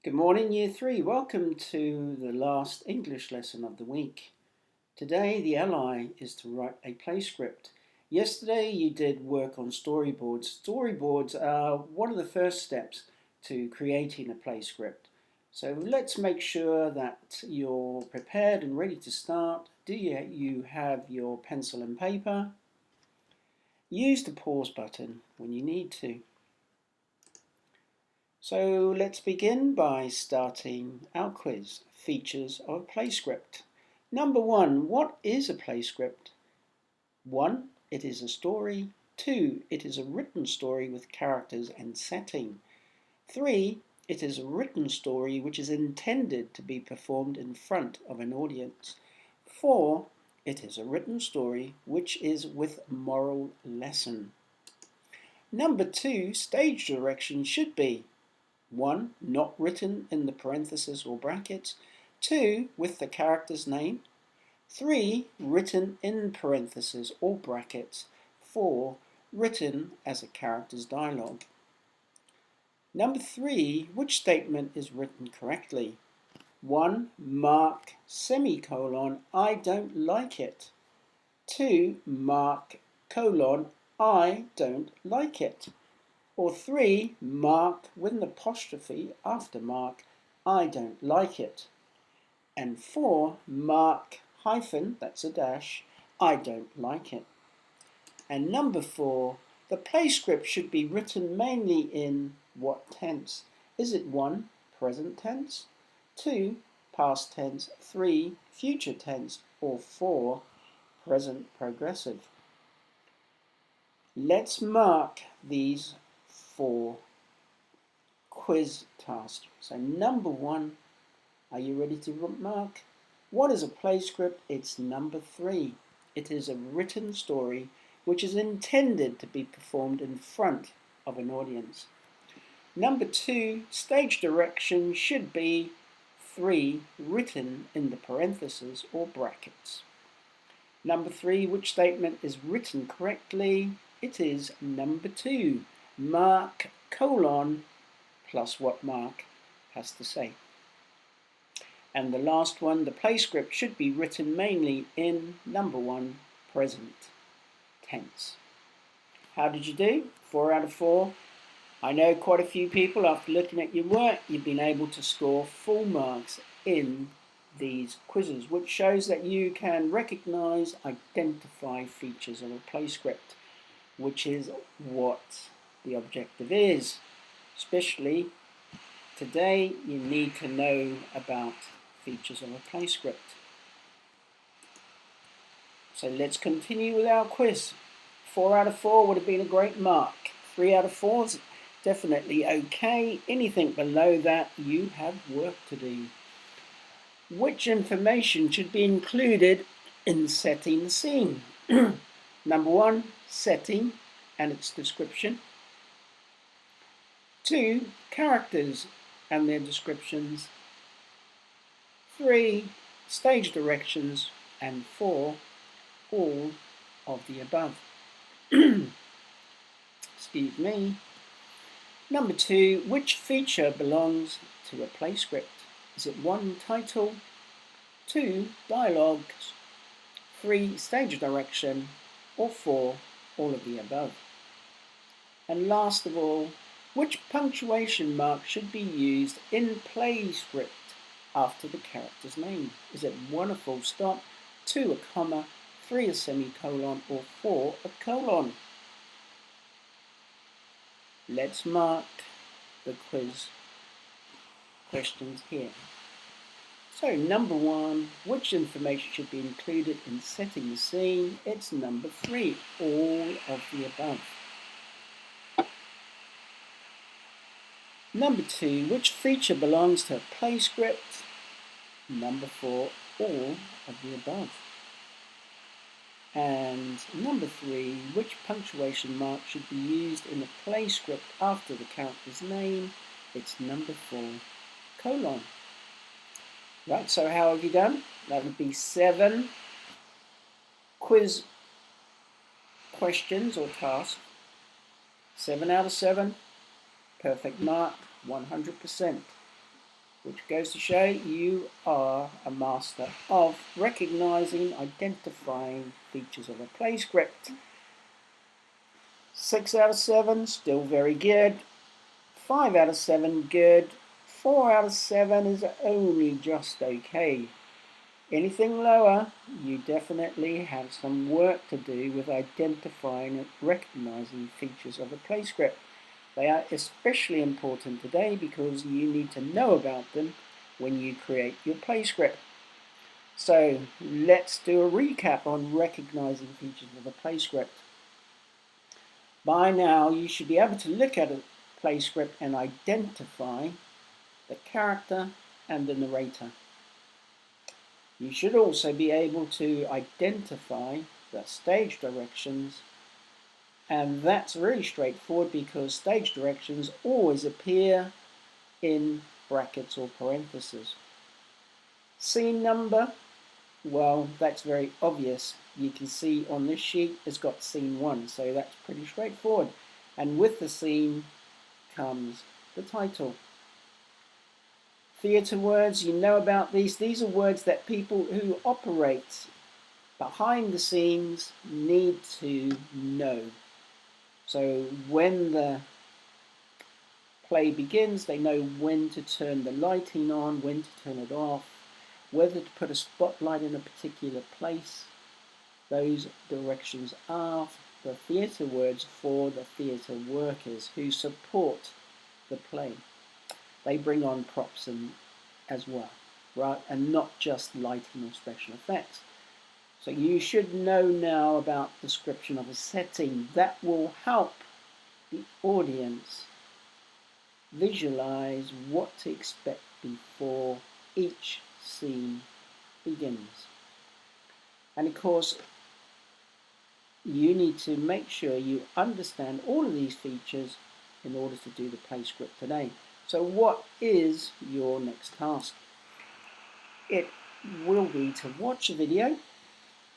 Good morning, Year 3. Welcome to the last English lesson of the week. Today, the ally is to write a play script. Yesterday, you did work on storyboards. Storyboards are one of the first steps to creating a play script. So let's make sure that you're prepared and ready to start. Do you have your pencil and paper? Use the pause button when you need to. So let's begin by starting our quiz, features of a play script. Number 1, what is a play script? 1, it is a story. 2, it is a written story with characters and setting. 3, it is a written story which is intended to be performed in front of an audience. 4, it is a written story which is with moral lesson. Number 2, stage direction should be 1, not written in the parentheses or brackets. 2, with the character's name. 3, written in parentheses or brackets. 4, written as a character's dialogue. Number 3, which statement is written correctly? 1, mark semicolon, I don't like it. 2, mark colon, I don't like it. Or 3, mark with an apostrophe after mark, I don't like it. And 4, mark hyphen, that's a dash, I don't like it. And number 4, the play script should be written mainly in what tense? Is it 1, present tense, 2, past tense, 3, future tense, or 4, present progressive? Let's mark these 4 quiz tasks. So number 1, are you ready to mark? What is a play script? It's number 3. It is a written story which is intended to be performed in front of an audience. Number 2, stage direction should be 3, written in the parentheses or brackets. Number 3, which statement is written correctly? It is number 2. Mark colon plus what Mark has to say. And the last one, the play script should be written mainly in number 1, present tense. How did you do? 4 out of 4. I know quite a few people, after looking at your work, you've been able to score full marks in these quizzes, which shows that you can recognize, identify features of a play script, which is what the objective is. Especially today, you need to know about features of a play script. So let's continue with our quiz. 4 out of 4 would have been a great mark. 3 out of 4 is definitely okay. Anything below that, you have work to do. Which information should be included in setting the scene? Number 1, setting and its description. 2, characters and their descriptions. 3, stage directions. And 4, all of the above. Excuse me. Number 2, which feature belongs to a play script? Is it 1, title, 2, dialogues, 3, stage direction, or 4, all of the above? And last of all, which punctuation mark should be used in play script after the character's name? Is it 1, a full stop, 2, a comma, 3, a semicolon, or 4, a colon? Let's mark the quiz questions here. So number 1, which information should be included in setting the scene? It's number 3, all of the above. Number 2, which feature belongs to a play script? Number 4, all of the above. And number 3, which punctuation mark should be used in the play script after the character's name? It's number 4, colon. Right, so how have you done? That would be 7 quiz questions or tasks. 7 out of 7, perfect mark, 100%. which goes to show you are a master of recognizing, identifying features of a play script. 6 out of 7, still very good. 5 out of 7, good. 4 out of 7 is only just okay. Anything lower, you definitely have some work to do with identifying and recognizing features of a play script. They are especially important today because you need to know about them when you create your play script. So let's do a recap on recognizing features of a play script. By now you should be able to look at a play script and identify the character and the narrator. You should also be able to identify the stage directions, and that's really straightforward because stage directions always appear in brackets or parentheses. Scene number, well, that's very obvious. You can see on this sheet it's got scene 1, so that's pretty straightforward. And with the scene comes the title. Theatre words, you know about these. These are words that people who operate behind the scenes need to know. So when the play begins, they know when to turn the lighting on, when to turn it off, whether to put a spotlight in a particular place. Those directions are the theatre words for the theatre workers who support the play. They bring on props as well, right? And not just lighting or special effects. So you should know now about description of a setting. That will help the audience visualize what to expect before each scene begins. And of course, you need to make sure you understand all of these features in order to do the play script today. So what is your next task? It will be to watch a video.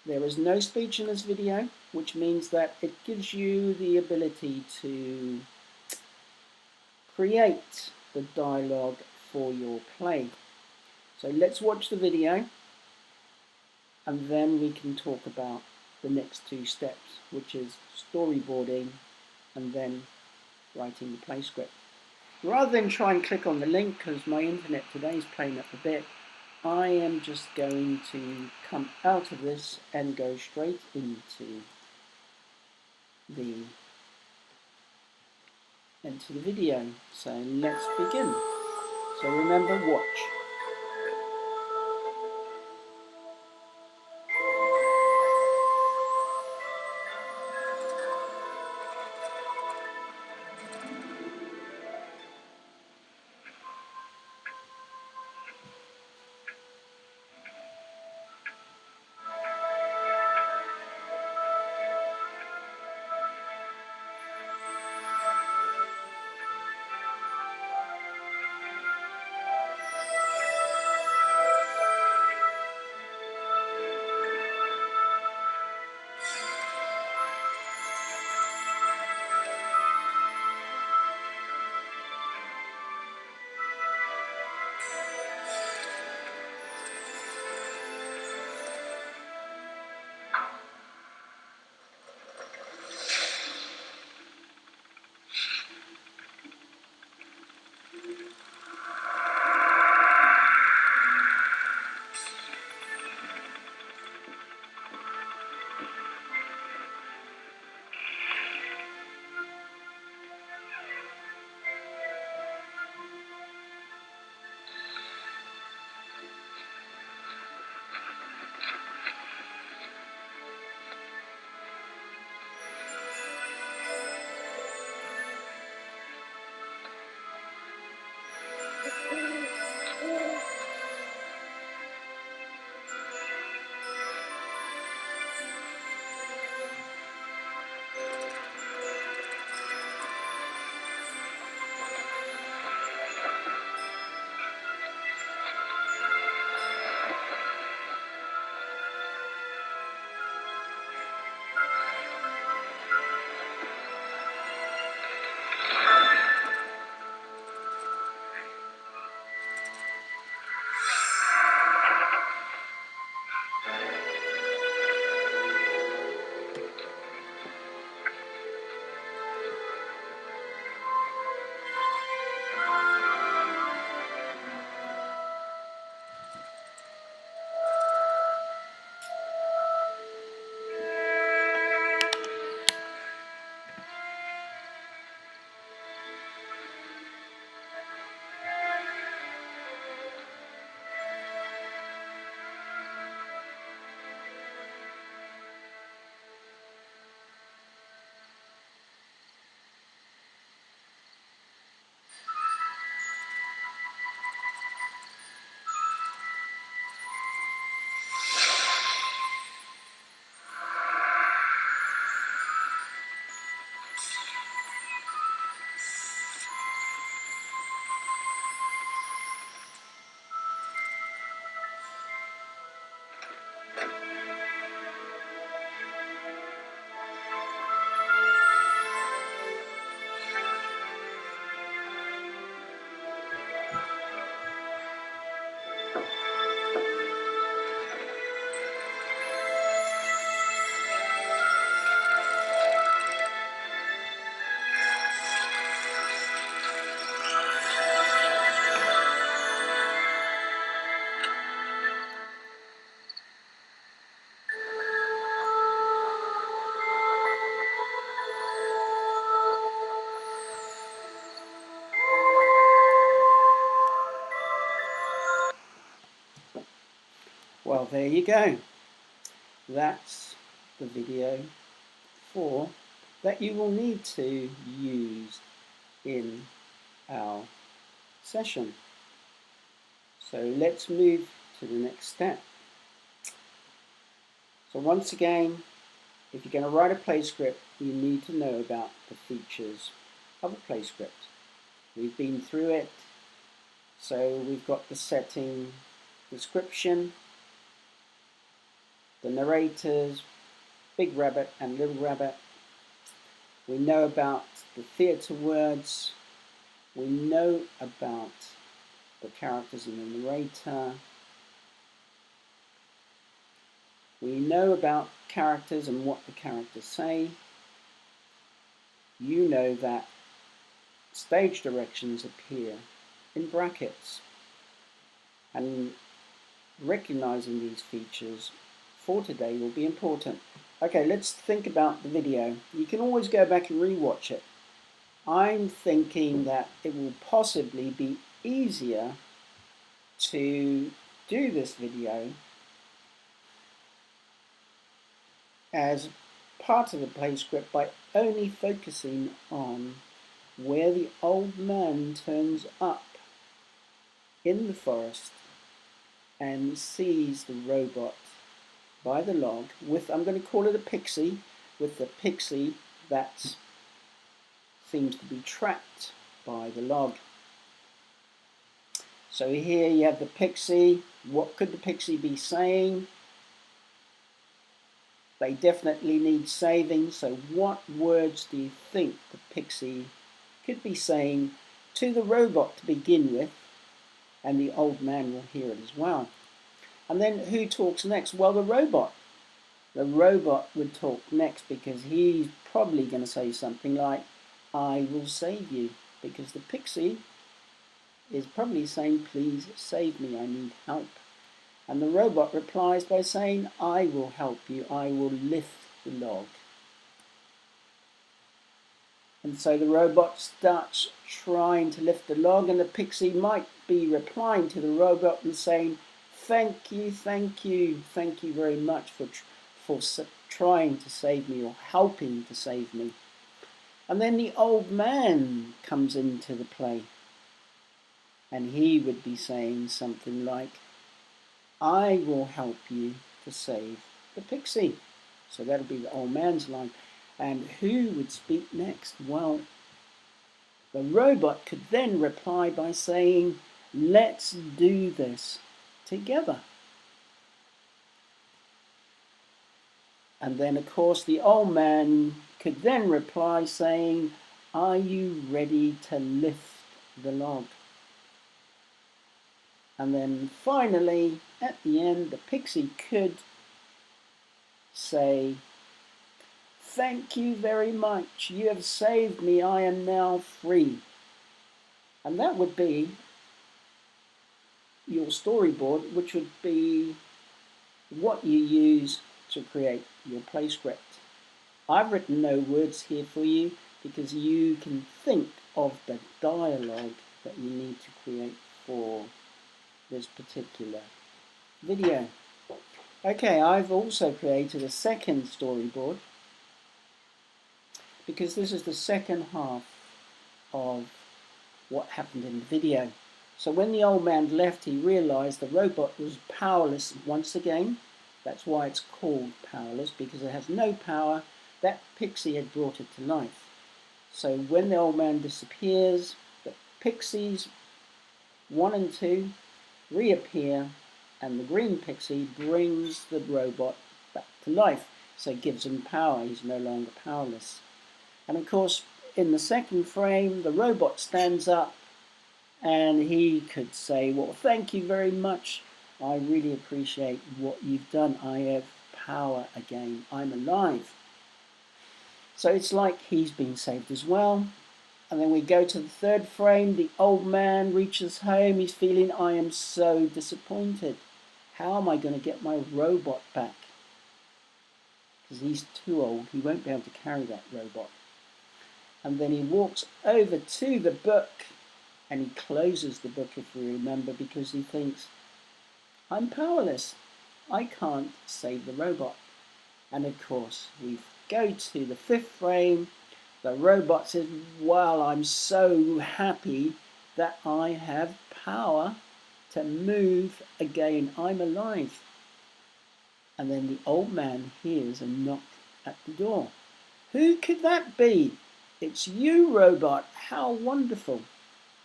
There is no speech in this video, which means that it gives you the ability to create the dialogue for your play. So let's watch the video and then we can talk about the next 2 steps, which is storyboarding and then writing the play script. Rather than try and click on the link, because my internet today is playing up a bit, I am just going to come out of this and go straight into the video. So let's begin. So remember, watch. Well, there you go. That's the video that you will need to use in our session. So let's move to the next step. So once again, if you're going to write a play script, you need to know about the features of a play script. We've been through it. So we've got the setting, description, the narrators, Big Rabbit and Little Rabbit. We know about the theatre words. We know about the characters in the narrator. We know about characters and what the characters say. You know that stage directions appear in brackets. And recognizing these features for today will be important. Okay, let's think about the video. You can always go back and rewatch it. I'm thinking that it will possibly be easier to do this video as part of the play script by only focusing on where the old man turns up in the forest and sees the robot by the log with, I'm going to call it a pixie, with the pixie that seems to be trapped by the log. So here you have the pixie. What could the pixie be saying? They definitely need saving, so what words do you think the pixie could be saying to the robot to begin with? And the old man will hear it as well. And then who talks next? Well, the robot. The robot would talk next because he's probably going to say something like, I will save you, because the pixie is probably saying, please save me, I need help. And the robot replies by saying, I will help you, I will lift the log. And so the robot starts trying to lift the log, and the pixie might be replying to the robot and saying, thank you very much for trying to save me, or helping to save me. And then the old man comes into the play, and he would be saying something like, I will help you to save the pixie. So that'll be the old man's line. And who would speak next? Well, the robot could then reply by saying, let's do this together. And then, of course, the old man could then reply saying, are you ready to lift the log? And then finally, at the end, the pixie could say, thank you very much, you have saved me, I am now free. And that would be your storyboard, which would be what you use to create your play script. I've written no words here for you because you can think of the dialogue that you need to create for this particular video. Okay, I've also created a second storyboard because this is the second half of what happened in the video. So when the old man left, he realized the robot was powerless once again. That's why it's called powerless, because it has no power. That pixie had brought it to life. So when the old man disappears, the pixies 1 and 2 reappear, and the green pixie brings the robot back to life. So it gives him power. He's no longer powerless. And of course, in the second frame, the robot stands up and he could say, well, thank you very much. I really appreciate what you've done. I have power again. I'm alive. So it's like he's been saved as well. And then we go to the third frame. The old man reaches home. He's feeling, I am so disappointed. How am I going to get my robot back? Because he's too old. He won't be able to carry that robot. And then he walks over to the book and he closes the book, if you remember, because he thinks, I'm powerless. I can't save the robot. And of course, we go to the 5th frame. The robot says, well, I'm so happy that I have power to move again. I'm alive. And then the old man hears a knock at the door. Who could that be? It's you, robot. How wonderful.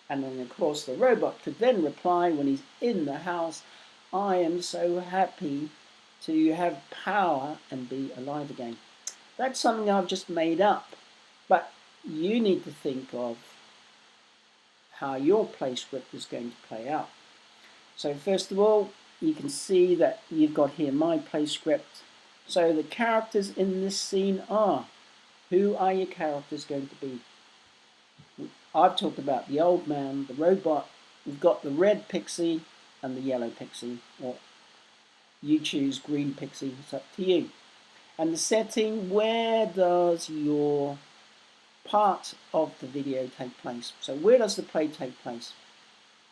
And then, of course, the robot could then reply when he's in the house, I am so happy to have power and be alive again. That's something I've just made up. But you need to think of how your play script is going to play out. So first of all, you can see that you've got here my play script. So the characters in this scene are, who are your characters going to be? I've talked about the old man, the robot, we've got the red pixie and the yellow pixie, or you choose green pixie, it's up to you. And the setting, where does your part of the video take place? So where does the play take place?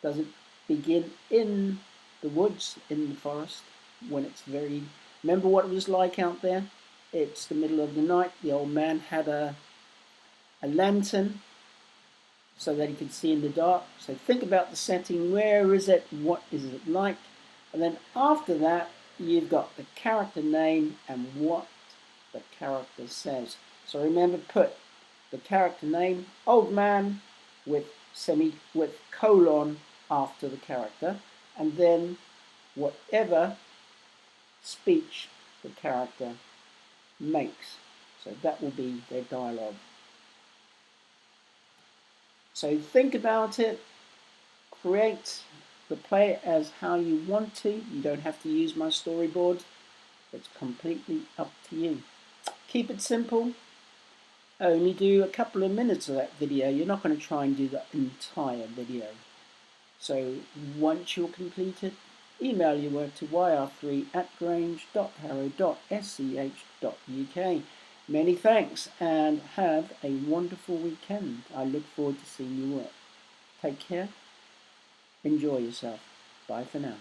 Does it begin in the woods, in the forest, when it's very... Remember what it was like out there? It's the middle of the night. The old man had a lantern so that he could see in the dark. So think about the setting. Where is it? What is it like? And then after that, you've got the character name and what the character says. So remember, put the character name, old man, with colon after the character, and then whatever speech the character makes. So that will be their dialogue. So think about it, create the play as how you want to. You don't have to use my storyboard. It's completely up to you. Keep it simple. Only do a couple of minutes of that video. You're not going to try and do the entire video. So once you're completed, email your work to yr3@grange.harrow.sch.uk. Many thanks and have a wonderful weekend. I look forward to seeing your work. Take care. Enjoy yourself. Bye for now.